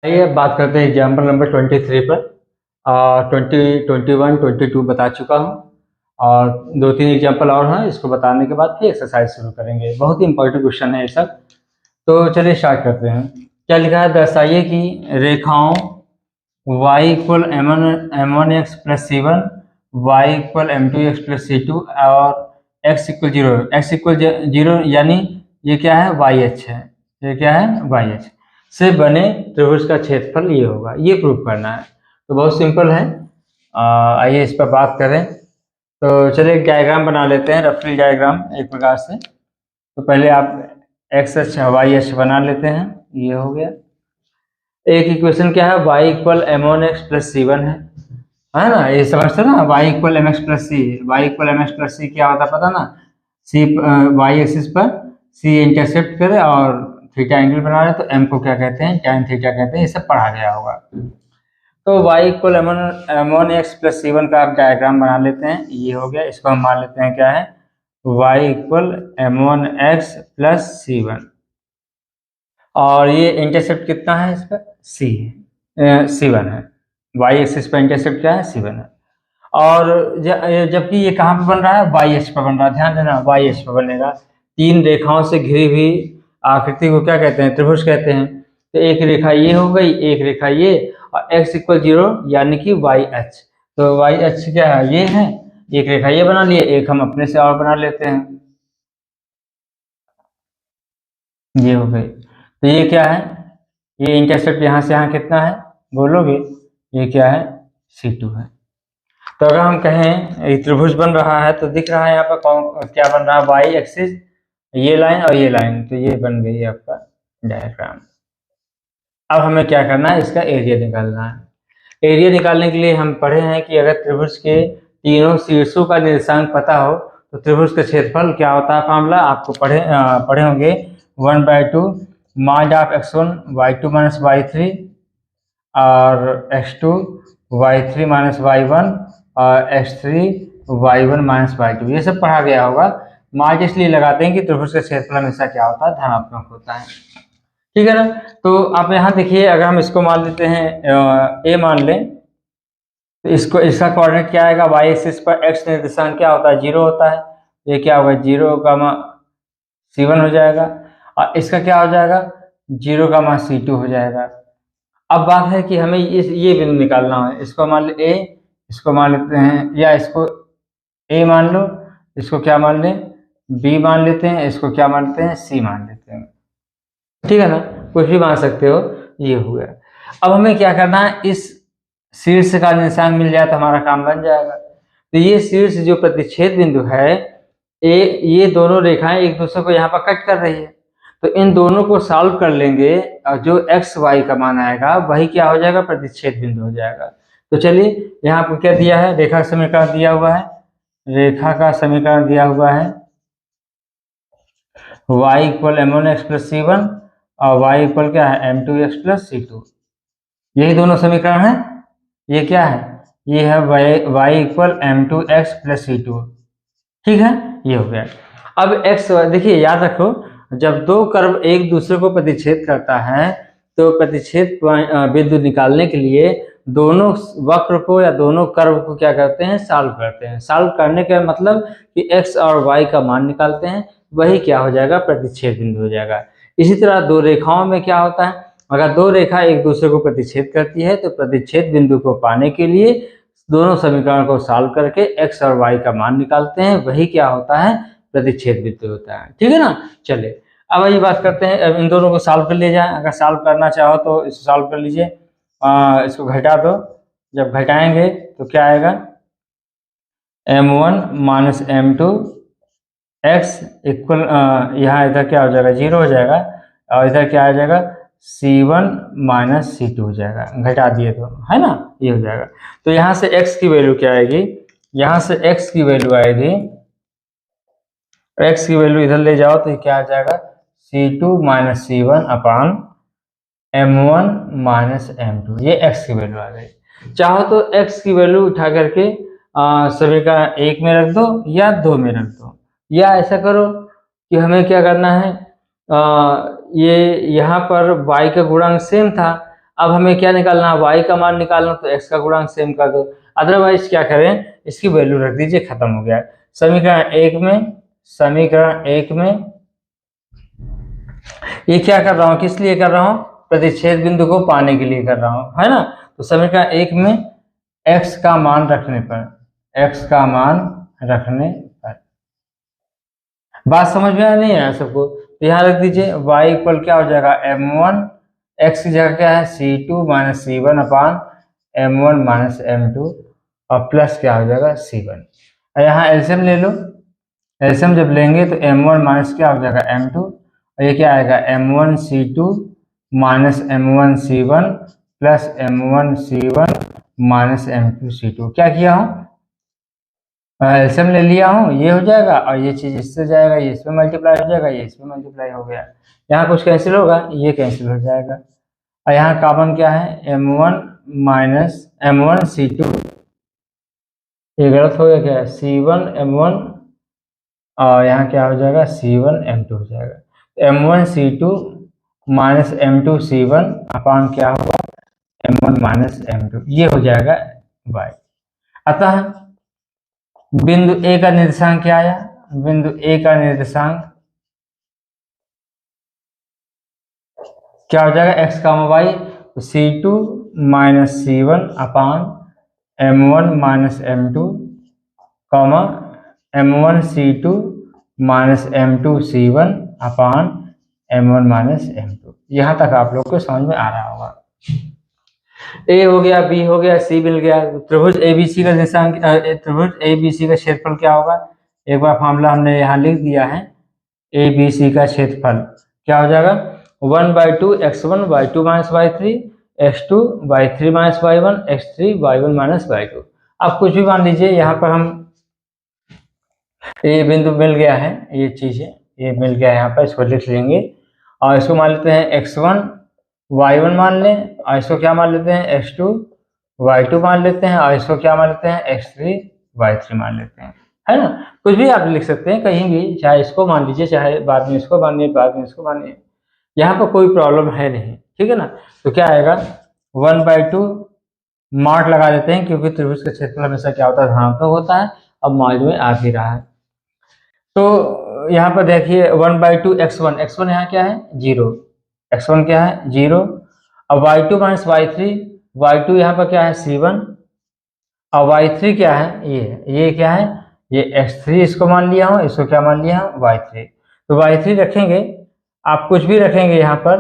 आइए अब बात करते हैं एग्जाम्पल नंबर 23 पर। 21 22 बता चुका हूँ और 2-3 एग्जाम्पल और हैं। इसको बताने के बाद फिर एक्सरसाइज शुरू करेंगे। बहुत ही इंपॉर्टेंट क्वेश्चन है ये सब। तो चलिए स्टार्ट करते हैं। क्या लिखा है? दर्शाइए कि रेखाओं y equal m1x plus c1, y equal m2x plus c2 और x इक्वल 0, x इक्वल 0 यानी ये क्या है? y h है। ये क्या है? y h से बने त्रिभुज का क्षेत्रफल ये होगा। ये प्रूव करना है। तो बहुत सिंपल है। आइए इस पर बात करें। तो चलिए एक डायग्राम बना लेते हैं, रफली डायग्राम एक प्रकार से। तो पहले आप एक्स एच वाई एच बना लेते हैं। ये हो गया। एक इक्वेशन क्या है? y equal m1x plus c1 है ना? ये समझते ना, y इक्वल mx प्लस सी। y इक्वल mx प्लस सी क्या होता है पता ना? c y एक्सिस पर c इंटरसेप्ट करे और थीटा एंगल बना रहे तो m को क्या कहते हैं? tan थीटा कहते हैं। ये सब पढ़ा गया होगा। तो y equal m1x plus c1 का आप डायग्राम बना लेते हैं। ये हो गया। इसको हम मान लेते हैं क्या है? y equal m1x plus c1 और ये इंटरसेप्ट कितना है इस पर? c1 है। वाई एक्सिस पर इंटरसेप्ट क्या है? c1 है। और जबकि ये कहाँ पे बन रहा है? वाई एच पर बन रहा है। ध्यान देना, वाई एच पर बनेगा। 3 रेखाओं से घिरी हुई आकृति को क्या कहते हैं? त्रिभुज कहते हैं। तो एक रेखा ये हो गई, एक रेखा ये, और x इक्वल 0 यानी कि वाई एच। तो वाई एच क्या है? ये है। एक रेखा ये बना लिए, एक हम अपने से और बना लेते हैं। ये हो गई। तो ये क्या है? ये इंटरसेप्ट यहाँ से यहाँ कितना है बोलोगे? ये क्या है? C2 है। तो अगर हम कहें ये त्रिभुज बन रहा है तो दिख रहा है यहाँ पर कौन क्या बन रहा है? वाई एक्सिस, ये लाइन और ये लाइन। तो ये बन गई आपका डायग्राम। अब हमें क्या करना है? इसका एरिया निकालना है। एरिया निकालने के लिए हम पढ़े हैं कि अगर त्रिभुज के तीनों शीर्षों का निर्देशांक पता हो तो त्रिभुज का क्षेत्रफल क्या होता है? फॉर्मूला आपको पढ़े होंगे 1/2 mod of x1 y2 minus y3 और x2 y3 माइनस y1 और x3 y1 माइनस y2। ये सब पढ़ा गया होगा। मार्ज इसलिए लगाते हैं कि त्रिभुज का क्षेत्रफल हमेशा क्या होता है? धनात्मक होता है। ठीक है ना? तो आप यहाँ देखिए, अगर हम इसको मान लेते हैं a मान लें तो इसका कोऑर्डिनेट क्या आएगा? y एक्सिस पर x निर्देशांक क्या होता है? 0 होता है। ये क्या होगा? 0 का c1 हो जाएगा और इसका क्या हो जाएगा? 0 का c2 हो जाएगा। अब बात है कि हमें ये बिंदु निकालना है। इसको मान ले a, इसको मान लेते हैं, या इसको a मान लो, इसको क्या मान लें? b मान लेते हैं, इसको क्या मानते हैं? c मान लेते हैं। ठीक है ना? कुछ भी मान सकते हो। ये हो गया। अब हमें क्या करना है? इस शीर्ष का निर्देशांक मिल जाए तो हमारा काम बन जाएगा। तो ये शीर्ष जो प्रतिच्छेद बिंदु है, ये दोनों रेखाएं एक दूसरे को यहाँ पर कट कर रही है। तो इन दोनों को सॉल्व कर लेंगे और जो एक्स वाई का मान आएगा वही क्या हो जाएगा? प्रतिच्छेद बिंदु हो जाएगा। तो चलिए यहाँ पर क्या दिया है? रेखा का समीकरण दिया हुआ है। रेखा का समीकरण दिया हुआ है y equal m1x plus c1 और y इक्वल क्या है? m2x plus c2। यही दोनों समीकरण है। ये क्या है? ये है y equal m2x plus c2। ठीक है? ये हो गया। अब x देखिए, याद रखो, जब दो कर्व एक दूसरे को प्रतिच्छेद करता है तो प्रतिच्छेद बिंदु निकालने के लिए दोनों वक्र को या दोनों कर्व को क्या करते हैं? सॉल्व करते हैं। सॉल्व करने का मतलब कि x और y का मान निकालते हैं, वही क्या हो जाएगा? प्रतिच्छेद बिंदु हो जाएगा। इसी तरह दो रेखाओं में क्या होता है? अगर दो रेखा एक दूसरे को प्रतिच्छेद करती है तो प्रतिच्छेद बिंदु को पाने के लिए दोनों समीकरण को सॉल्व करके x और y का मान निकालते हैं, वही क्या होता है? प्रतिच्छेद बिंदु होता है। ठीक है ना? चलिए अब ये बात करते हैं। अब इन दोनों को सॉल्व कर लिया जाए। अगर सॉल्व करना चाहो तो इसको सॉल्व कर लीजिए। इसको घटा दो। जब घटाएंगे तो क्या आएगा? m1 minus m2 x equal, यहाँ इधर क्या हो जाएगा? 0 हो जाएगा और इधर क्या आ जाएगा? c1 माइनस c2 हो जाएगा। घटा दिए तो, है ना? ये हो जाएगा। तो यहाँ से x की वैल्यू क्या आएगी? यहाँ से x की वैल्यू आएगी, x की वैल्यू इधर ले जाओ तो ये क्या आ जाएगा? c2 माइनस c1 अपान m1 माइनस m2। ये x की वैल्यू आ गई। चाहो तो x की वैल्यू उठा करके समीकरण 1 में रख दो या 2 में रख दो, या ऐसा करो कि हमें क्या करना है? ये यहाँ पर y का गुणांक सेम था अब हमें क्या निकालना है, y का मान निकालना, तो x का गुणांक सेम कर दो, अदरवाइज क्या करें, इसकी वैल्यू रख दीजिए, खत्म हो गया। समीकरण एक में ये क्या कर रहा हूँ, किस लिए कर रहा हूँ, प्रतिच्छेद बिंदु को पाने के लिए कर रहा हूँ, है ना। तो समीकरण एक में x का मान रखने पर, बात समझ में आया नहीं आया सबको, तो यहाँ रख दीजिए y इक्वल क्या हो जाएगा, m1, x की जगह क्या है, c2 माइनस c1 अपान m1 माइनस m2 और प्लस क्या हो जाएगा c1। और यहाँ एलसीएम ले लो, एलसीएम जब लेंगे तो m1 माइनस क्या हो जाएगा m2, और ये क्या आएगा m1 c2 minus m1 c1 plus m1 c1 minus m2 c2। क्या किया हूँ, एलसीएम ले लिया हूँ, ये हो जाएगा और ये चीज इससे जाएगा, ये इसमें मल्टीप्लाई हो जाएगा, ये इसमें मल्टीप्लाई हो गया। यहाँ कुछ कैंसिल होगा, ये कैंसिल हो जाएगा। और यहाँ कॉमन क्या है, m1 माइनस m1 c2, ये गलत हो गया क्या, c1 m1 और यहाँ क्या हो जाएगा c1 m2 हो जाएगा। m1 c2 minus m2 c1 अपान क्या होगा m1 माइनस m2, ये हो जाएगा y। अतः बिंदु ए का निर्देशांक क्या आया, बिंदु ए का निर्देशांक क्या हो जाएगा, x comma y, c2 minus c1 अपान m1 minus m2 comma m1 c2 minus m2 c1 अपान m1 माइनस m2। यहाँ तक आप लोग को समझ में आ रहा होगा। ए हो गया, बी हो गया, सी मिल गया। त्रिभुज एबीसी का निर्देशांक, त्रिभुज एबीसी का क्षेत्रफल क्या होगा, एक बार फॉर्मूला हमने यहाँ लिख दिया है, एबीसी का क्षेत्रफल क्या हो जाएगा 1/2 x1 y2 minus y3 x2 y3 minus y1 x3 y1 minus y2। अब कुछ भी मान लीजिए, यहाँ पर हम ये बिंदु मिल गया है, ये चीज है, ये मिल गया है यहाँ पर, इसको लिख लेंगे और इसको मान लेते हैं x1 y1 मान लें, और इसको क्या मान लेते हैं x2 y2 मान लेते हैं, और इसको क्या मान लेते हैं x3 y3 मान लेते हैं, है ना। कुछ भी आप लिख सकते हैं कहीं भी, चाहे इसको मान लीजिए, चाहे बाद में इसको मानिए, बाद में इसको मानिए, यहाँ पर कोई प्रॉब्लम है नहीं, ठीक है ना। तो क्या आएगा 1/2 मार्क लगा देते हैं, क्योंकि त्रिभुज का क्षेत्रफल हमेशा क्या होता है, धनात्मक होता है। अब मान में आ भी रहा है, तो यहाँ पर देखिए 1/2 x1, x1 यहाँ क्या है 0, x1 क्या है 0, अब y2 माइनस y3, y2 यहाँ पर क्या है c1, और y3 क्या है ये क्या है, ये x3 इसको मान लिया हूँ, इसको क्या मान लिया हूँ y3। तो y3 रखेंगे, आप कुछ भी रखेंगे यहाँ पर,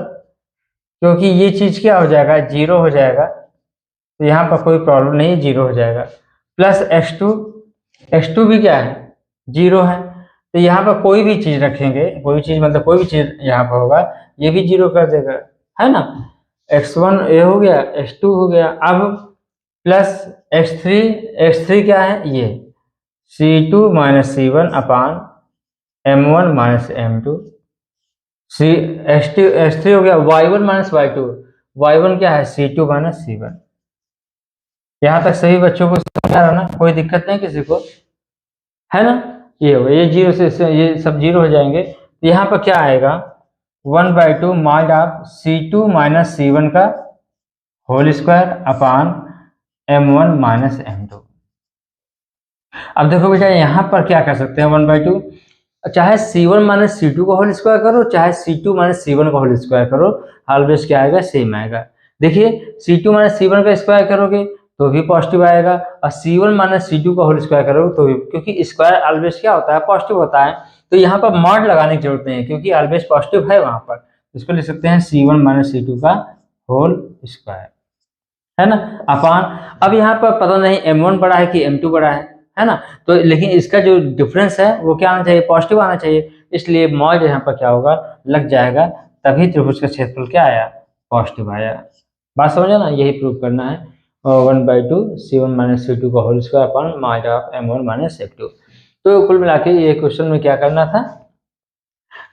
क्योंकि ये चीज क्या हो जाएगा 0 हो जाएगा, तो यहाँ पर कोई प्रॉब्लम नहीं, 0 हो जाएगा। प्लस x2 भी क्या है 0 है, तो यहाँ पर कोई भी चीज रखेंगे, कोई चीज मतलब कोई भी चीज यहाँ पर होगा, ये भी 0 कर देगा, है ना। x1 ये हो गया, x2 हो गया, अब प्लस x3 क्या है ये c2 माइनस c1 अपान m1 माइनस m2, x3 हो गया y1 माइनस y2, y1 क्या है c2 माइनस c1। यहाँ तक सभी बच्चों को समझ आ रहा ना, कोई दिक्कत नहीं किसी को, है ना। ये हो ये 0 से ये सब 0 हो जाएंगे, तो यहाँ पर क्या आएगा 1/2 mod of c2 minus c1 का whole square upon m1 minus m2। अब देखो बेटा, यहाँ पर क्या कर सकते हैं 1/2, चाहे c1 माइनस c2 का होल स्क्वायर करो, चाहे c2 माइनस c1 का होल स्क्वायर करो, ऑलवेज क्या आएगा सेम आएगा। देखिए c2 माइनस c1 का स्क्वायर करोगे तो भी पॉजिटिव आएगा, और c1 माइनस c2 का होल स्क्वायर करोगे तो भी, क्योंकि स्क्वायर ऑलवेज क्या होता है पॉजिटिव होता है। तो यहाँ पर मॉड लगाने की जरूरत नहीं है, क्योंकि ऑलवेज पॉजिटिव है वहां पर। इसको लिख सकते हैं c1 माइनस c2 का होल स्क्वायर, है ना, अपान। अब यहाँ पर पता नहीं m1 बड़ा है कि m2 बड़ा है ना, तो लेकिन इसका जो डिफरेंस है वो क्या आना चाहिए, पॉजिटिव आना चाहिए, इसलिए मॉड यहाँ पर क्या होगा लग जाएगा, तभी त्रिभुज का क्षेत्रफल क्या आया पॉजिटिव आया। बात समझा ना, यही प्रूव करना है। 1/2 c1 माइनस c2 का whole square upon mod of m1 minus m2। तो कुल मिला के ये क्वेश्चन में क्या करना था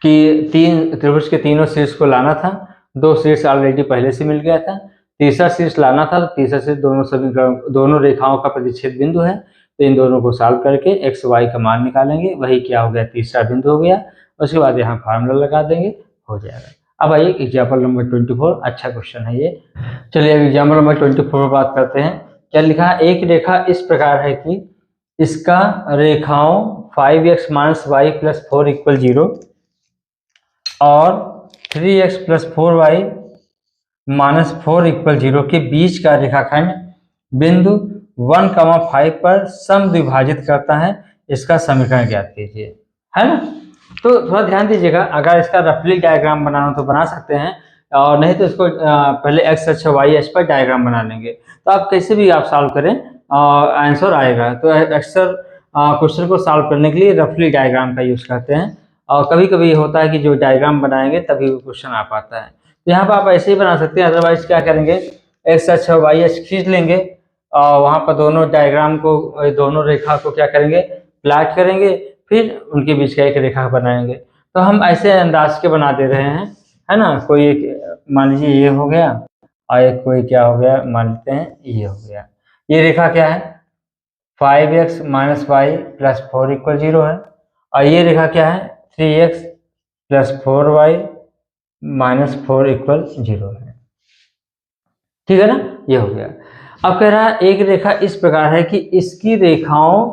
कि तीन त्रिभुज के तीनों शीर्ष को लाना था, दो शीर्ष ऑलरेडी पहले से मिल गया था, तीसरा शीर्ष लाना था, तो तीसरा शीर्ष दोनों समीकरण दोनों रेखाओं का प्रतिच्छेद बिंदु है, तो इन दोनों को सॉल्व करके x y का मान निकालेंगे, वही क्या हो गया तीसरा बिंदु हो गया। उसके बाद यहाँ फार्मूला लगा देंगे, हो जाएगा। अब आइए एग्जाम्पल नंबर 24, अच्छा क्वेश्चन है ये। चलिए एग्जाम्पल नंबर 24 पर बात करते हैं। क्या लिखा है, एक रेखा इस प्रकार है कि इसका रेखाओं 5x minus Y plus 4 equal 0 और 3x plus 4y minus 4 equal 0 के बीच का रेखाखंड बिंदु 1,5 पर समद्विभाजित करता है, इसका समीकरण ज्ञात कीजिए, है ना। तो थोड़ा ध्यान दीजिएगा, अगर इसका रफली डायग्राम बनाना तो बना सकते हैं, और नहीं तो इसको पहले एक्स अक्ष वाई अक्ष पर डायग्राम बना लेंगे, तो आप कैसे भी आप सॉल्व करें आंसर आएगा। तो अक्सर क्वेश्चन को सॉल्व करने के लिए रफली डायग्राम का यूज करते हैं, और कभी कभी होता है कि जो डायग्राम बनाएंगे तभी वो क्वेश्चन आ पाता है। तो यहाँ पर आप ऐसे ही बना सकते हैं, अदरवाइज क्या करेंगे, एक्स अक्ष और वाई अक्ष खींच लेंगे और वहाँ पर दोनों डायग्राम को, दोनों रेखा को क्या करेंगे, प्लाट करेंगे, फिर उनके बीच का एक रेखा बनाएंगे। तो हम ऐसे अंदाज के बना दे रहे हैं, है ना। कोई एक मान लीजिए ये हो गया, और एक कोई क्या हो गया, मान लेते हैं ये हो गया। ये रेखा क्या है, 5x minus Y plus 4 equal 0 है, और ये रेखा क्या है, 3x plus 4y minus 4 equal 0 है, ठीक है ना। ये हो गया। अब कह रहा है एक रेखा इस प्रकार है कि इसकी रेखाओं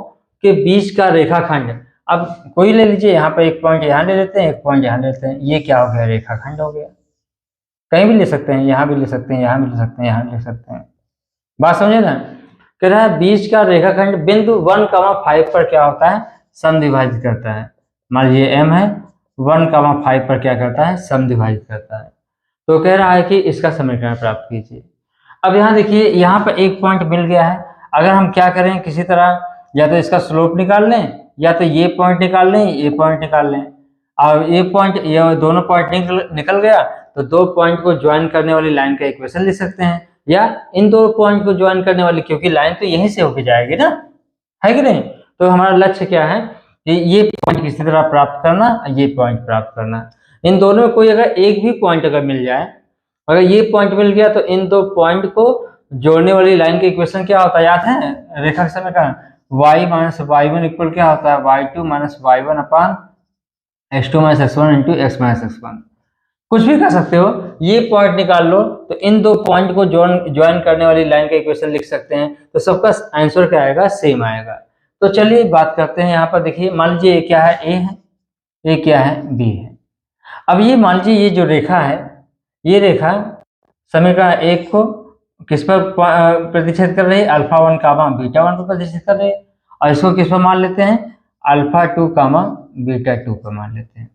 के बीच का रेखाखंड, अब कोई ले लीजिए, यहाँ पर एक पॉइंट यहाँ ले लेते हैं, एक पॉइंट यहाँ ले लेते हैं, ये क्या हो गया, रेखाखंड हो गया। कहीं भी ले सकते हैं, यहाँ भी ले सकते हैं, यहाँ भी ले सकते हैं, यहाँ भी ले सकते हैं, बात समझे ना। कह रहा है बीच का रेखाखंड बिंदु 1,5 पर क्या होता है, समद्विभाजित करता है। मान लीजिए m है, 1,5 पर क्या करता है, समद्विभाजित करता है। तो कह रहा है कि इसका समीकरण प्राप्त कीजिए। अब यहाँ देखिए, यहाँ पर एक पॉइंट मिल गया है, अगर हम क्या करें, किसी तरह या तो इसका स्लोप निकाल लें, या तो ये पॉइंट निकाल लें, ये पॉइंट निकाल लें, और ये पॉइंट, ये दोनों पॉइंट निकल गया तो दो पॉइंट को ज्वाइन करने वाली लाइन का इक्वेशन लिख सकते हैं, या इन दो पॉइंट को ज्वाइन करने वाली, क्योंकि लाइन तो यहीं से होके जाएगी ना, है कि नहीं। तो हमारा लक्ष्य क्या है कि ये पॉइंट किसी तरह प्राप्त करना, ये पॉइंट प्राप्त करना। इन दोनों में कोई अगर एक भी पॉइंट अगर मिल जाए, अगर ये पॉइंट मिल गया तो इन दो पॉइंट को जोड़ने वाली लाइन का इक्वेशन क्या होता है, याद है, रेखा के समीकरण y minus y one equal क्या होता है, y2 minus y one upon x2 minus x1 into x minus x1। कुछ भी कर सकते हो, ये पॉइंट निकाल लो तो इन दो पॉइंट को ज्वाइन करने वाली लाइन का इक्वेशन लिख सकते हैं, तो सबका आंसर क्या आएगा, सेम आएगा। तो चलिए बात करते हैं। यहाँ पर देखिए, मान लीजिए ये क्या है, a है, ये क्या है, b है। अब ये मान लीजिए ये जो रेखा है, ये रेखा समीकरण 1 को किस पर प्रतिच्छेद कर रही है, अल्फा 1 कामा बीटा 1 पर प्रतिच्छेद कर रही है, और इसको किस पर मान लेते हैं, अल्फा 2 कामा बीटा 2 पर मान लेते हैं।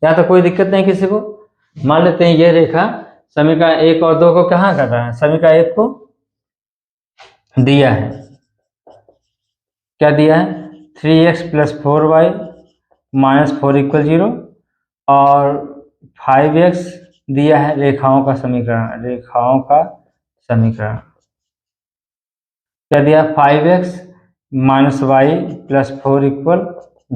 यहाँ तो कोई दिक्कत नहीं किसी को, मान लेते हैं ये रेखा समीकरण 1 और 2 को कहाँ कर रहा है, समीकरण 1 को दिया है, क्या दिया है, 3x plus 4y minus 4 equal 0, और 5x दिया है रेखाओं का समीकरण, रेखाओं का समीकरण क्या दिया, 5x minus Y plus 4 equal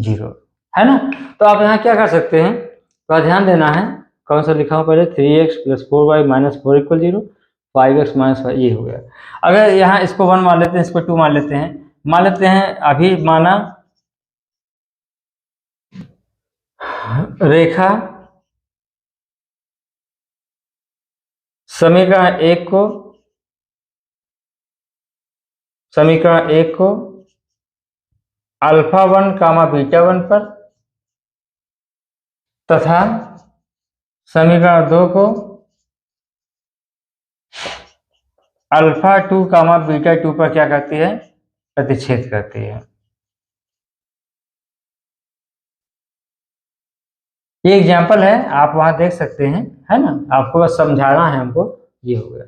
0, है ना। तो आप यहाँ क्या कर सकते हैं, तो ध्यान देना है, कौन सा लिखा हूँ पहले, 3x plus 4y minus 4 equal 0, 5x minus y, ये हो गया। अगर यहाँ इसको 1 मान लेते हैं, इसको 2 मान लेते हैं, अभी माना रेखा समीकरण 1 को अल्फा 1 कामा बीटा 1 पर, तथा समीकरण 2 को अल्फा 2 कामा बीटा 2 पर क्या करती है, प्रतिच्छेद करती है। ये एग्जाम्पल है, आप वहां देख सकते हैं, है ना, आपको बस समझाना है हमको। ये हो गया।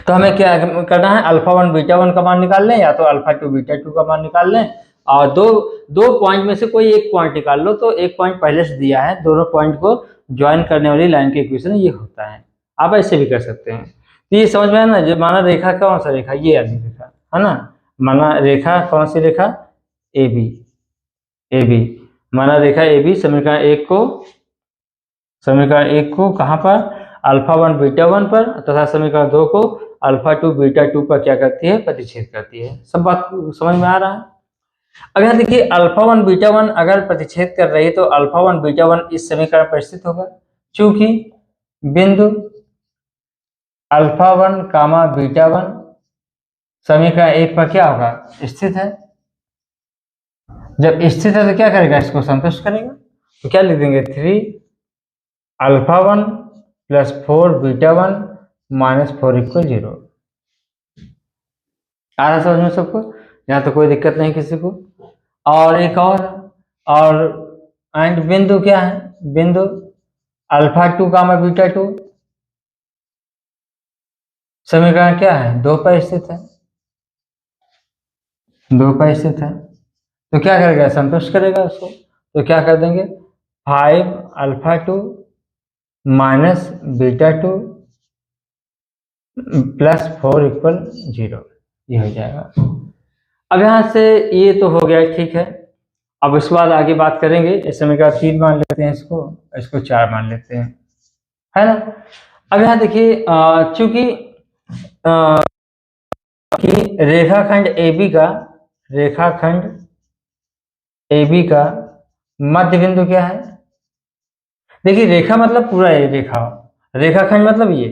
तो हमें क्या करना है, अल्फा 1 बीटा 1 का मान निकाल लें, या तो अल्फा 2 बीटा 2 का मान निकाल लें, और दो पॉइंट में से कोई एक पॉइंट निकाल लो। तो एक पॉइंट पहले से दिया है, दोनों पॉइंट को ज्वाइन करने वाली लाइन के इक्वेशन ये होता है। आप ऐसे भी कर सकते हैं। तो ये समझ में आया ना, जो माना रेखा कौन सा रेखा, ये वाली रेखा है ना, माना रेखा कौन सी रेखा, ए बी, माना रेखा ए बी समीकरण एक को कहाँ पर, अल्फा 1 बीटा 1 पर, तथा समीकरण 2 को अल्फा 2 बीटा 2 पर क्या करती है, प्रतिच्छेद करती है। सब बात समझ में आ रहा है। अब यहाँ देखिए, अल्फा 1 बीटा 1 अगर प्रतिच्छेद कर रही है तो अल्फा 1 बीटा 1 इस समीकरण पर स्थित होगा, चूंकि बिंदु अल्फा 1 कामा बीटा 1 समीकरण 1 पर क्या होगा, स्थित है। जब स्थित है तो क्या करेगा, इसको संतुष्ट करेगा। तो क्या लिख देंगे, 3 alpha 1 plus 4 beta 1 minus 4 equal 0। आ रहा समझ में सबको, यहाँ तो कोई दिक्कत नहीं किसी को। और एक और एंड बिंदु क्या है, बिंदु अल्फा 2 कामा बीटा 2 समीकरण क्या है, 2 पर स्थित है, 2 पर स्थित है। तो क्या करेगा, संतुष्ट करेगा उसको। तो क्या कर देंगे, 5 alpha 2 minus beta 2 plus 4 equal 0, ये हो जाएगा। अब यहाँ से ये तो हो गया, ठीक है। अब उसके बाद आगे बात करेंगे। इस समीकरण 3 मान लेते हैं, इसको 4 मान लेते हैं, है ना। अब यहाँ देखिए, चूंकि रेखाखंड AB का मध्य बिंदु क्या है। देखिए रेखा मतलब पूरा ये रेखाखंड मतलब ये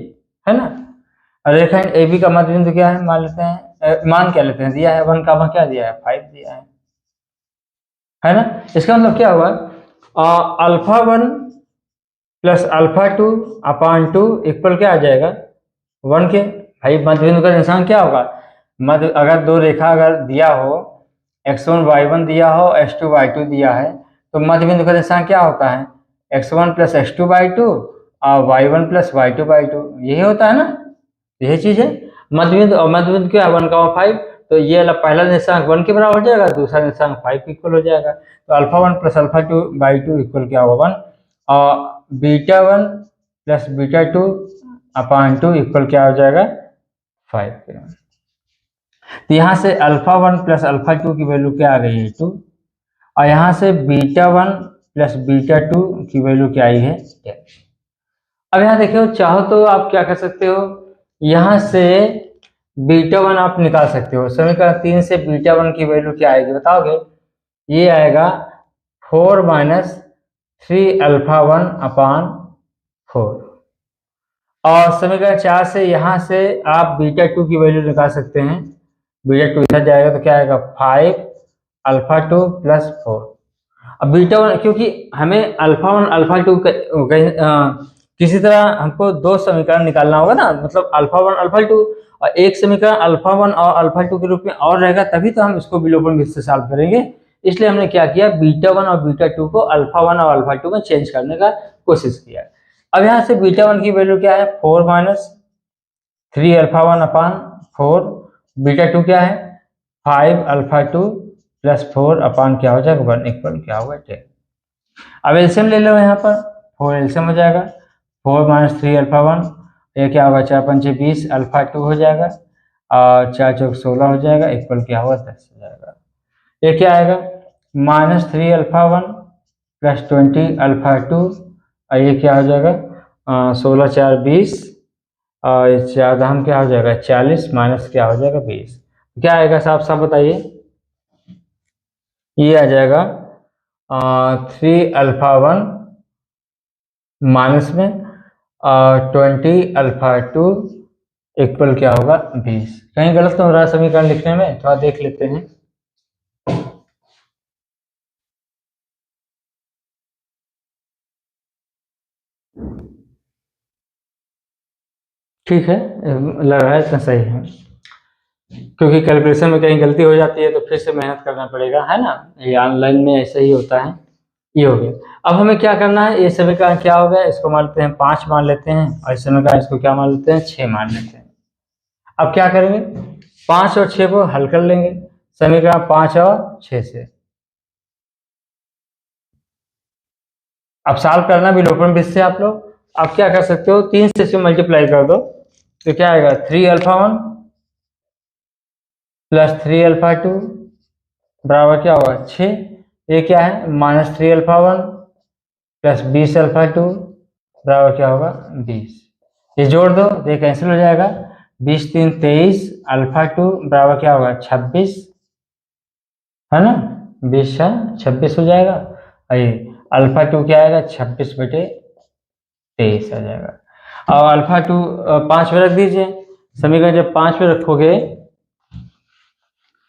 है ना। रेखाखंड AB का मध्य बिंदु क्या है, मान लेते हैं, मान क्या लेते हैं, दिया है 1 का क्या दिया है, 5 दिया है ना। इसका मतलब क्या हुआ, अल्फा 1 प्लस अल्फा 2 अपान 2 इक्वल क्या आ जाएगा, 1 के। भाई मध्य बिंदु का निशान क्या होगा, मध्य अगर दो रेखा अगर दिया हो, x1 y1 दिया हो, x2 y2 दिया है, तो मध्य बिंदु का निशान क्या होता है, x1 प्लस x2 y2 और y1 प्लस y2 y2, यही होता है ना, यही चीज है मध्य बिंदु। और मध्य बिंदु क्या है, 1,5। तो ये वाला पहला निशान 1 के बराबर हो जाएगा, दूसरा निशान 5 के इक्वल हो जाएगा। तो alpha 1 plus alpha 2 by 2 equal क्या होगा, 1। और बीटा 1 प्लस बीटा 2 अपान 2 इक्वल क्या हो जाएगा, 5। तो यहाँ से अल्फा 1 प्लस अल्फा 2 की वैल्यू क्या आ गई है, 2। और यहाँ से बीटा 1 प्लस बीटा 2 की वैल्यू क्या आई है, 10। अब यहाँ देखिए, चाहो तो आप क्या कर सकते हो, यहाँ से बीटा 1 आप निकाल सकते हो। समीकरण 3 से बीटा 1 की वैल्यू क्या आएगी बताओगे, ये आएगा 4 माइनस 3 अल्फा 1 अपान 4। और समीकरण 4 से यहाँ से आप बीटा 2 की वैल्यू निकाल सकते हैं। बीटा 2 इधर जाएगा तो क्या आएगा, 5 अल्फा 2 प्लस 4। अब बीटा 1, क्योंकि हमें अल्फा 1 अल्फा 2 किसी तरह हमको दो समीकरण निकालना होगा ना, मतलब अल्फा 1 अल्फा 2 और एक समीकरण अल्फा 1 और अल्फा 2 के रूप में और रहेगा, तभी तो हम इसको विलोपन विधि से सॉल्व करेंगे। इसलिए हमने क्या किया, बीटा 1 और बीटा 2 को अल्फा 1 और अल्फा 2 में चेंज करने का कोशिश किया। अब यहाँ से बीटा 1 की वैल्यू क्या है, 4 माइनस 3 अल्फा 1 अपान 4। बीटा 2 क्या है, 5 अल्फा 2 प्लस 4 अपान क्या हो जाएगा, 1 इक्वल क्या होगा, 10। अब एलसीएम ले लो, यहाँ पर 4 एलसीएम हो जाएगा, 4 माइनस 3 अल्फा 1, ये क्या होगा, 4 पंचे 20 अल्फा 2 हो जाएगा, और 4 चौक 16 हो जाएगा, इक्वल क्या होगा, 10 हो जाएगा। ये क्या आएगा, माइनस 3 अल्फा 1 प्लस 20 अल्फा 2, और ये क्या हो जाएगा, 16 4 20, और 4 दाम क्या हो जाएगा, 40 माइनस क्या हो जाएगा, 20। क्या आएगा, साफ साफ बताइए। ये आ जाएगा 3 अल्फा 1 माइनस में 20 अल्फा 2 इक्वल क्या होगा, 20। कहीं गलत तो हो रहा है समीकरण लिखने में, थोड़ा देख लेते हैं। ठीक है, लग रहा है इतना सही है, क्योंकि कैलकुलेशन में कहीं गलती हो जाती है तो फिर से मेहनत करना पड़ेगा, है ना। ये ऑनलाइन में ऐसा ही होता है। ये हो गया। अब हमें क्या करना है, ये समीकरण क्या हो गया, इसको मान लेते हैं 5 मान लेते हैं, और इस समीकरण इसको क्या मान लेते हैं, 6 मान लेते हैं। अब क्या करेंगे, 5 और 6 को हल कर लेंगे, समीकरण 5 और 6 से। अब सॉल्व करना विलोपन विधि से आप लोग। अब क्या कर सकते हो, 3 से इसमें मल्टीप्लाई कर दो, तो क्या आएगा, 3 अल्फा 1 प्लस 3 अल्फा 2 बराबर क्या होगा, 6। ये क्या है, माइनस 3 अल्फा 1 प्लस 20 अल्फा 2 बराबर क्या होगा, 20। ये जोड़ दो, ये कैंसिल हो जाएगा, 20 3 23 अल्फा 2 बराबर क्या होगा, 26, है ना। 20 26 हो जाएगा। और ये अल्फा 2 क्या आएगा, 26/23। 23 आ जाएगा। और अल्फा टू 5 पे रख दीजिए। समीकरण जब 5 पे रखोगे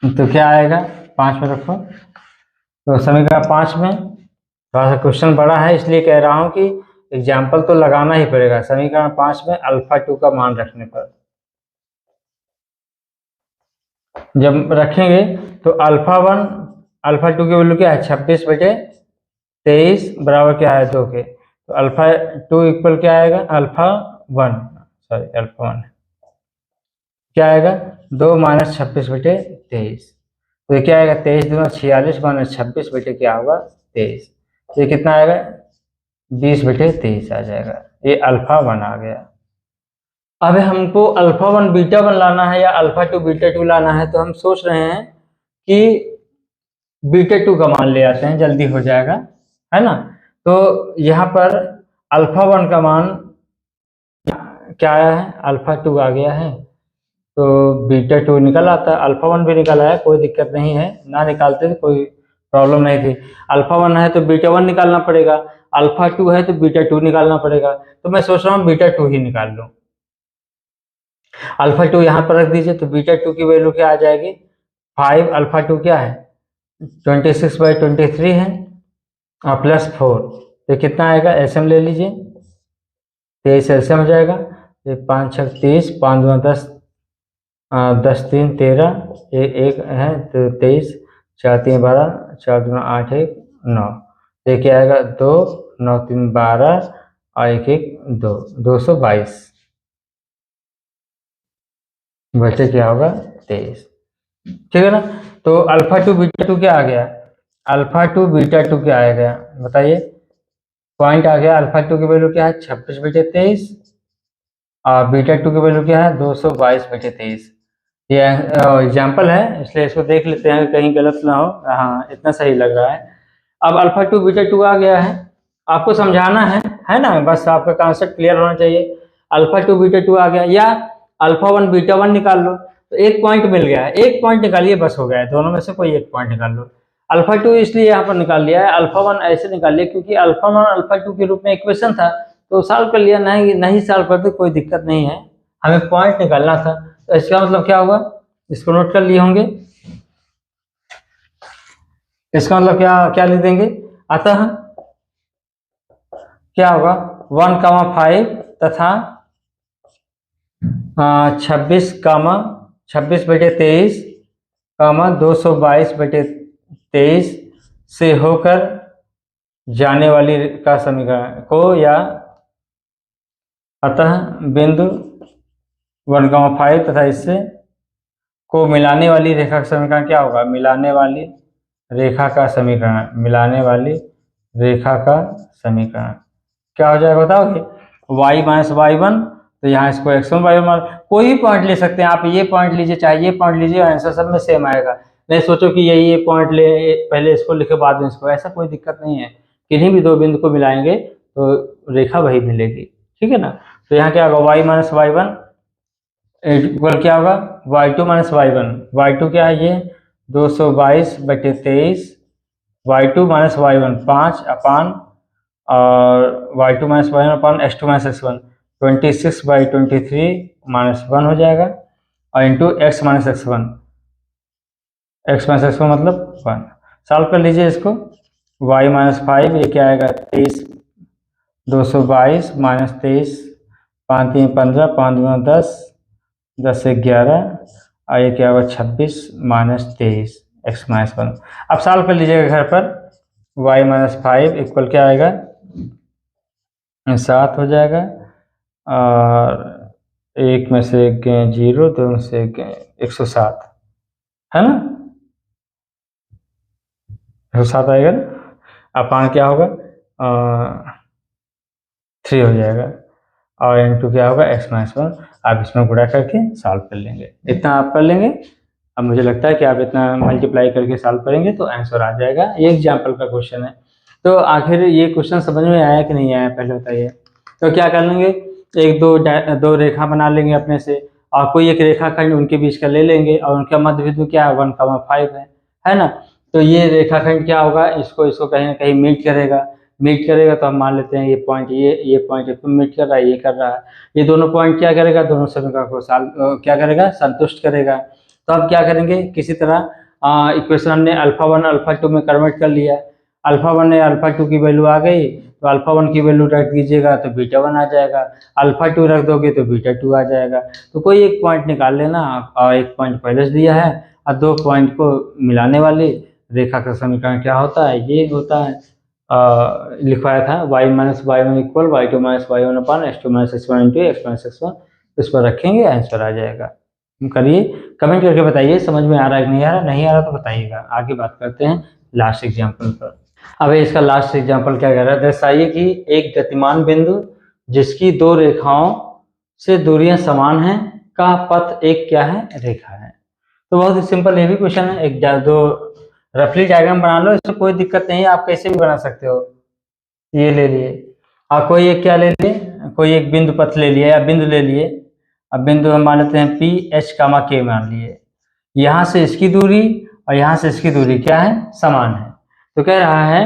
तो क्या आएगा, 5 पे रखो तो समीकरण 5 में, थोड़ा सा क्वेश्चन बड़ा है इसलिए कह रहा हूं कि एग्जाम्पल तो लगाना ही पड़ेगा। समीकरण 5 में अल्फा टू का मान रखने पर जब रखेंगे तो अल्फा वन, अल्फा टू की वैल्यू क्या है 26/23 बराबर क्या है 2 के। तो अल्फा टू इक्वल क्या आएगा, alpha one, sorry alpha one क्या आएगा 2 माइनस 26/23। तो ये क्या आएगा 23 दूना 46 माइनस 26 क्या होगा 23। तो ये कितना आएगा 20/23 आ जाएगा। ये अल्फा वन आ गया। अब हमको अल्फा वन बीटा वन लाना है या अल्फा टू बीटा टू लाना है, तो हम सोच रहे हैं कि बीटा टू का मान ले आते हैं, जल्दी हो जाएगा, है ना। तो यहाँ पर अल्फा वन का मान क्या आया है, अल्फा टू आ गया है, तो बीटा टू निकल आता है। अल्फा वन भी निकल आया, कोई दिक्कत नहीं है, ना निकालते तो कोई प्रॉब्लम नहीं थी। अल्फा वन है तो बीटा वन निकालना पड़ेगा, अल्फा टू है तो बीटा टू निकालना पड़ेगा। तो मैं सोच रहा हूँ बीटा टू ही निकाल लूँ। अल्फा टू यहाँ पर रख दीजिए तो बीटा टू की वैल्यू क्या आ जाएगी 5, अल्फा टू क्या है 26/23 है और प्लस 4, तो कितना आएगा एसएम ले लीजिए, 23 एसएम हो जाएगा। ये 5 6 30, 5 2 10, 10 3 13, एक है तो 23, 4 3 12, 4 2 8 1 9, ये क्या आएगा 2 9 3 12 और 1 1 2, 222 बचे क्या होगा 23। ठीक है ना। तो अल्फा टू बीटा टू क्या आ गया, अल्फा टू बीटा टू क्या आ गया बताइए, पॉइंट आ गया। अल्फा टू की वैल्यू क्या है 26/23 और बीटा टू की वैल्यू क्या है 222/23। ये एग्जाम्पल है इसलिए इसको देख लेते हैं कहीं गलत ना हो। हाँ इतना सही लग रहा है। अब अल्फा टू बीटा टू आ गया है, आपको समझाना है ना, बस आपका कॉन्सेप्ट क्लियर होना चाहिए। अल्फा टू बीटा टू आ गया या अल्फा वन बीटा वन निकाल लो, तो एक पॉइंट मिल गया है, एक पॉइंट निकालिए बस हो गया है, दोनों में से कोई एक पॉइंट निकाल लो। अल्फा टू इसलिए यहाँ पर निकाल लिया है, अल्फा वन ऐसे निकाल लिया क्योंकि अल्फा वन अल्फा टू के रूप में इक्वेशन था, तो सॉल्व कर लिया, नहीं सॉल्व करते कोई दिक्कत नहीं है, हमें पॉइंट निकालना था। तो इसका मतलब क्या होगा, इसको नोट कर लिए होंगे, इसका मतलब क्या लिख देंगे, अतः क्या होगा 1,5 तथा 26/23 222/23 से होकर जाने वाली का समीकरण को, या अतः बिंदु 1,5 तथा इससे को मिलाने वाली रेखा का समीकरण क्या होगा, मिलाने वाली रेखा का समीकरण, मिलाने वाली रेखा का समीकरण क्या हो जाएगा बताओगे, y माइनस y1, तो यहाँ इसको x1 y1 मान, कोई भी पॉइंट ले सकते हैं आप, ये पॉइंट लीजिए चाहे ये पॉइंट लीजिए, आंसर सब में सेम आएगा। नहीं सोचो कि ये पॉइंट ले पहले इसको लिखे बाद में इसको, ऐसा कोई दिक्कत नहीं है, किन्हीं भी दो बिंदु को मिलाएंगे तो रेखा वही मिलेगी। ठीक है ना। तो यहाँ क्या होगा y माइनस y1 इक्वल क्या होगा y2 माइनस y1, y2 क्या है ये 222/23, y2 माइनस y1 5 अपान और y2 माइनस y1 अपान x2 माइनस x1 26/23 माइनस 1 हो जाएगा और into x minus x1, x minus x1 मतलब 1। सॉल्व कर लीजिए इसको, y माइनस 5 ये क्या आएगा 23, 222 माइनस 23, 5 3 15, 5 2 10, 10 से 11 और ये क्या होगा 26 माइनस 23 x माइनस 1। अब सॉल्व कर लीजिएगा घर पर, y माइनस 5 इक्वल क्या आएगा 7 हो जाएगा और एक में से 0, 2 में से 107 है ना, 107 आएगा ना, अपान क्या होगा 3 हो जाएगा और इंटू क्या होगा x माइनस 1। आप इसमें गुणा करके सॉल्व कर लेंगे, इतना आप कर लेंगे। अब मुझे लगता है कि आप इतना मल्टीप्लाई करके सॉल्व करेंगे तो आंसर आ जाएगा। ये एग्जाम्पल का क्वेश्चन है। तो आखिर ये क्वेश्चन समझ में आया कि नहीं आया पहले बताइए। तो क्या कर लेंगे, एक दो रेखा बना लेंगे अपने से और कोई एक रेखाखंड उनके बीच का ले लेंगे और उनका मध्य बिंदु क्या है 1,5 है ना। तो ये रेखाखंड क्या होगा, इसको कहीं ना कहीं मीट करेगा, मीट करेगा तो हम मान लेते हैं ये पॉइंट ये पॉइंट मीट कर रहा है, ये कर रहा है, ये दोनों पॉइंट क्या करेगा, दोनों समीकरण को क्या करेगा, संतुष्ट करेगा। तो अब क्या करेंगे, किसी तरह इक्वेशन हमने अल्फा 1 अल्फा 2 में कन्वर्ट कर लिया। अल्फा 1 या अल्फा 2 की वैल्यू आ गई तो अल्फा 1 की वैल्यू रख दीजिएगा तो बीटा 1 आ जाएगा, अल्फा 2 रख दोगे तो बीटा 2 आ जाएगा। तो कोई एक पॉइंट निकाल लेना, और एक पॉइंट पहले से दिया है और दो पॉइंट को मिलाने वाली रेखा का समीकरण क्या होता है, ये होता है लिखवाया था y minus y one equal y two minus y one upon x two minus x one into x minus x one. इस पर रखेंगे, आंसर आ जाएगा। करिए, कमेंट करके बताइए समझ में आ रहा है कि नहीं आ रहा, नहीं आ रहा तो बताइएगा। आगे बात करते हैं लास्ट एग्जाम्पल पर। अब इसका लास्ट एग्जाम्पल क्या कह रहा है, दर्शाइए कि एक गतिमान बिंदु जिसकी दो रेखाओं से दूरियां समान हैं का पथ एक क्या है, रेखा है। तो बहुत ही सिंपल ये भी क्वेश्चन है, एक दो रफली डायग्राम बना लो, इसमें कोई दिक्कत नहीं है, आप कैसे भी बना सकते हो। ये ले लिए और कोई एक क्या ले लिए, कोई एक बिंदु पथ ले लिया या बिंदु ले लिए। अब बिंदु हम मान लेते हैं पी एच कामा के मान लिए, यहाँ से इसकी दूरी और यहाँ से इसकी दूरी क्या है, समान है। तो कह रहा है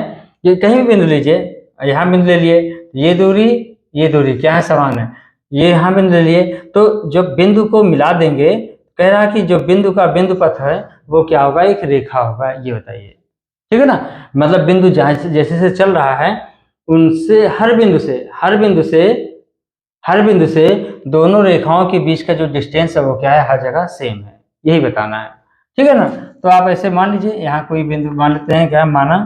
ये कहीं भी बिंदु लीजिए, यहाँ बिंदु ले लिए, ये दूरी क्या है, समान है। ये यहाँ बिंदु ले लिए, तो जब बिंदु को मिला देंगे, कह रहा है कि जो बिंदु का बिंदु पथ है वो क्या होगा, एक रेखा होगा। ये बताइए, ठीक है ना। मतलब बिंदु जैसे से चल रहा है उनसे हर बिंदु से दोनों रेखाओं के बीच का जो डिस्टेंस है वो क्या है, हर जगह सेम है, यही बताना है, ठीक है ना। तो आप ऐसे मान लीजिए, यहाँ कोई बिंदु मान लेते हैं, क्या माना,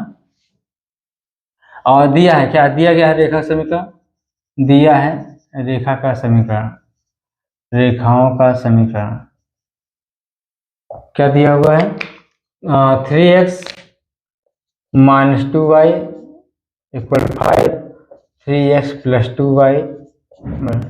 और दिया है, क्या दिया गया है, रेखा समीकरण दिया है, रेखा का समीकरण, रेखाओं का समीकरण क्या दिया हुआ है, 3x minus 2y equal 5, 3x plus 2y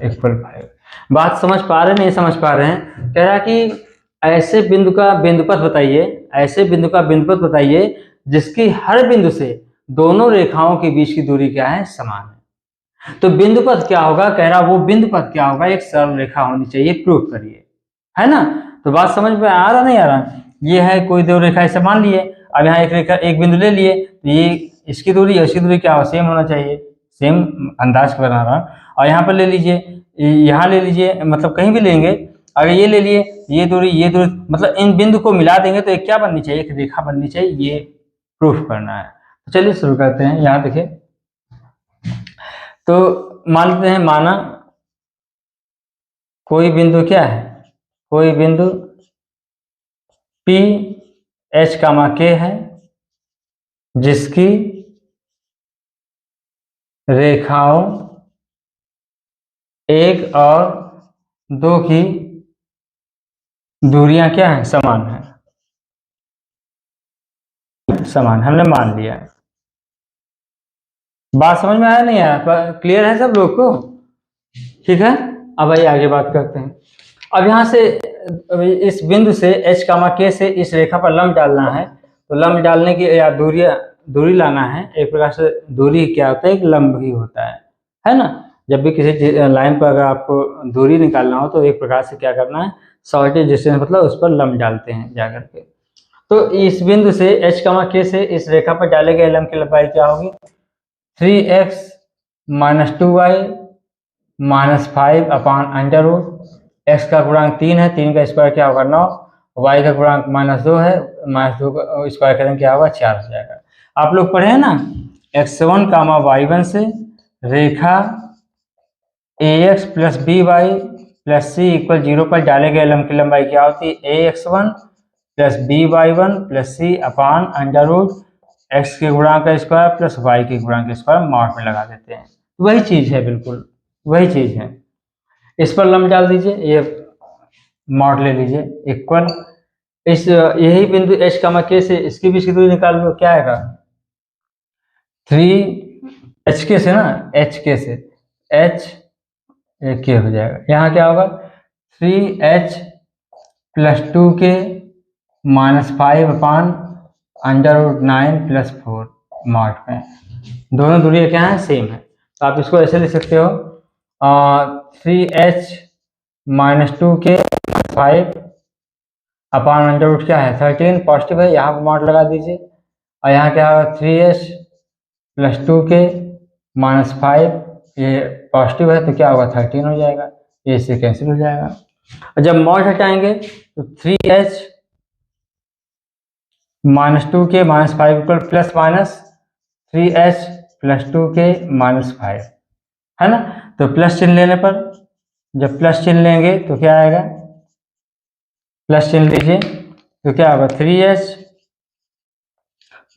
equal 5। बात समझ पा रहे हैं, नहीं समझ पा रहे हैं। कह रहा कि ऐसे बिंदु का बिंदुपथ बताइए, ऐसे बिंदु का बिंदुपथ बताइए जिसकी हर बिंदु से दोनों रेखाओं के बीच की दूरी क्या है, समान है। तो बिंदुपथ क्या होगा, कह रहा वो बिंदुपथ क्या होगा, एक सरल रेखा होनी चाहिए, प्रूव करिए, है ना। तो बात समझ में आ रहा नहीं आ रहा, ये है कोई दो रेखा ऐसे मान लिए, अब यहाँ एक रेखा एक बिंदु ले लिए, तो ये इसकी दूरी और इसकी दूरी क्या हो, सेम होना चाहिए, सेम अंदाज बना रहा। और यहाँ पर ले लीजिए, यहाँ ले लीजिए, मतलब कहीं भी लेंगे, अगर ये ले लिए, ये दूरी मतलब इन बिंदु को मिला देंगे तो एक क्या बननी चाहिए, एक रेखा बननी चाहिए, ये प्रूफ करना है। तो चलिए शुरू करते हैं। यहाँ देखिए, तो मान लेते हैं, माना कोई बिंदु क्या है, कोई बिंदु पी एच कामा के है जिसकी रेखाओं 1 और 2 की दूरियां क्या है, समान है, समान हमने मान लिया। बात समझ में आया नहीं आया, क्लियर है सब लोग को, ठीक है। अब आइए आगे बात करते हैं। अब यहाँ से इस बिंदु से h कामा के से इस रेखा पर लंब डालना है, तो लंब डालने की या दूरी लाना है। एक प्रकार से दूरी क्या होता है, एक लंब ही होता है ना। जब भी किसी लाइन पर अगर आपको दूरी निकालना हो तो एक प्रकार से क्या करना है, शॉर्टेज डिस्टेंस मतलब उस पर लंब डालते हैं जाकर के। तो इस बिंदु से h कामा के से इस रेखा पर डाले गए लंब की लंबाई क्या होगी, 3x minus 2y minus 5 upon under root, x का गुणांक 3 है, 3 का स्क्वायर क्या होगा 9, y का गुणांक -2 है, -2 का स्क्वायर करेंगे क्या होगा 4 हो जाएगा। आप लोग पढ़े हैं ना, x1 कामा y1 से रेखा ax plus by plus c equal 0 पर डाले गए लंब की लंबाई क्या होती है, ax1 plus by1 plus c upon under root x के गुणांक का स्क्वायर प्लस y के गुणांक का स्क्वायर मॉड में लगा देते हैं। वही चीज है, बिल्कुल वही चीज है। इस पर लंब डाल दीजिए, ये मॉड ले लीजिए इक्वल, इस यही बिंदु h कामा के से इसकी बीच की दूरी निकाल लो, क्या आएगा 3 HK से ना, HK से h के हो जाएगा। यहाँ क्या होगा 3h plus 2k minus 5 upon under root 9 plus 4 mod में, दोनों दूरियां क्या है, सेम है। तो आप इसको ऐसे लिख सकते हो 3h minus 2k 5 upon under root क्या है 13 पॉजिटिव है, यहाँ पर मॉड लगा दीजिए। और यहाँ क्या होगा 3h प्लस 2k -5, ये पॉजिटिव है तो क्या होगा 13 हो जाएगा, ये इससे कैंसिल हो जाएगा। और जब मॉड हटाएंगे तो 3h -2 के -5 इक्वल प्लस माइनस 3h + 2 के -5 है ना। तो प्लस चिन्ह लेने पर, जब प्लस चिन्ह लेंगे तो क्या आएगा, प्लस चिन्ह लीजिए तो क्या होगा 3h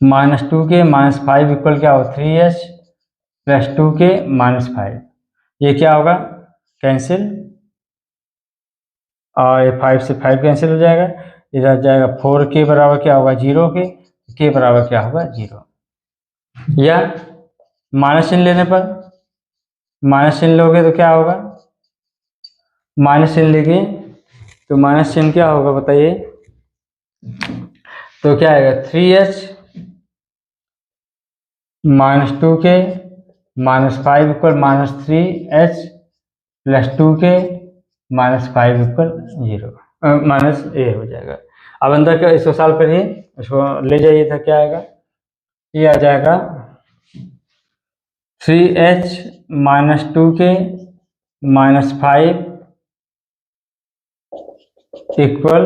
-2 के -5 इक्वल क्या होगा 3h + 2 के -5, ये क्या होगा कैंसिल, और ये 5 से 5 कैंसिल हो जाएगा, इधर जाएगा 4 के बराबर क्या होगा 0 के बराबर क्या होगा 0। या माइनस चिन्ह लेने पर, माइनस चिन्ह लोगे तो क्या होगा, माइनस चिन्ह लेंगे तो माइनस चिन्ह क्या होगा बताइए, तो क्या आएगा 3h -2 के -5 इक्वल -3h + 2 के -5 इक्वल 0 माइनस ए हो जाएगा। अब अंदर का इसको सॉल्व करिए, इसको ले जाइए था, क्या आएगा, ये आ जाएगा 3h -2 के -5 इक्वल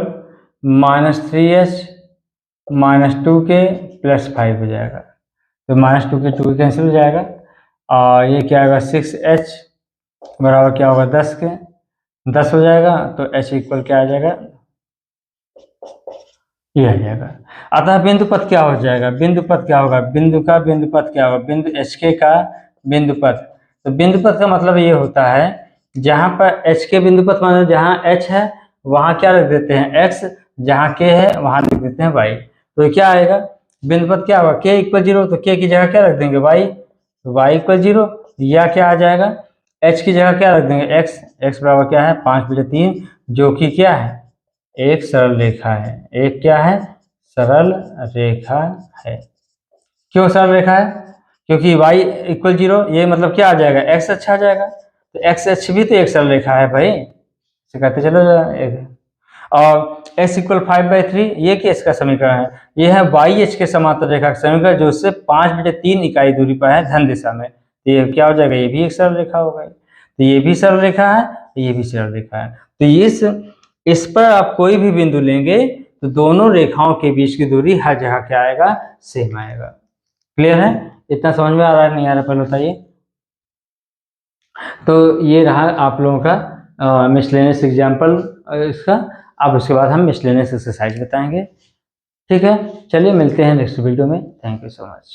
-3h -2 के +5 हो जाएगा। तो -2 के 2 कैंसिल हो जाएगा, और ये क्या आएगा 6h बराबर क्या होगा 10 के, 10 हो जाएगा, तो h इक्वल क्या आ जाएगा, ये आ जाएगा। अतः बिंदु पथ क्या हो जाएगा, बिंदु पथ क्या होगा, बिंदु का बिंदु पथ क्या होगा, बिंदु HK का बिंदु पथ। तो बिंदु पथ का मतलब ये होता है जहाँ पर HK बिंदु पथ मतलब जहाँ H है वहाँ क्या रख देते हैं x, जहाँ K है वहाँ लिख देते हैं y। तो क्या आएगा बिंदु पथ क्या होगा K = 0, तो K की जगह क्या रख देंगे y, तो y = 0, या क्या आ जाएगा H की जगह क्या रख देंगे x, x बराबर क्या है 5/3, जो कि क्या है एक सरल रेखा है, एक क्या है सरल रेखा है। क्यों सरल रेखा है, क्योंकि y = 0, ये मतलब क्या आ जाएगा x अच्छा आ जाएगा, तो x अक्ष भी तो एक सरल रेखा है भाई, इसे कहते चलो एक। और x = 5/3, ये किसका समीकरण है, ये है y h के समांतर रेखा का समीकरण, जो उससे 5/3 इकाई दूरी पर है धन दिशा में, तो ये क्या हो जाएगा, ये भी एक सरल रेखा होगा, तो ये भी सरल रेखा है, ये भी सरल रेखा है। तो इस पर आप कोई भी बिंदु लेंगे तो दोनों रेखाओं के बीच की दूरी हर जगह क्या आएगा सेम आएगा। क्लियर है, इतना समझ में आ रहा है नहीं आ रहा पहले बताइए। तो ये रहा आप लोगों का मिसलेनियस एग्जाम्पल इसका। अब उसके बाद हम मिसलेनियस एक्सरसाइज बताएंगे, ठीक है। चलिए मिलते हैं नेक्स्ट वीडियो में, थैंक यू सो मच।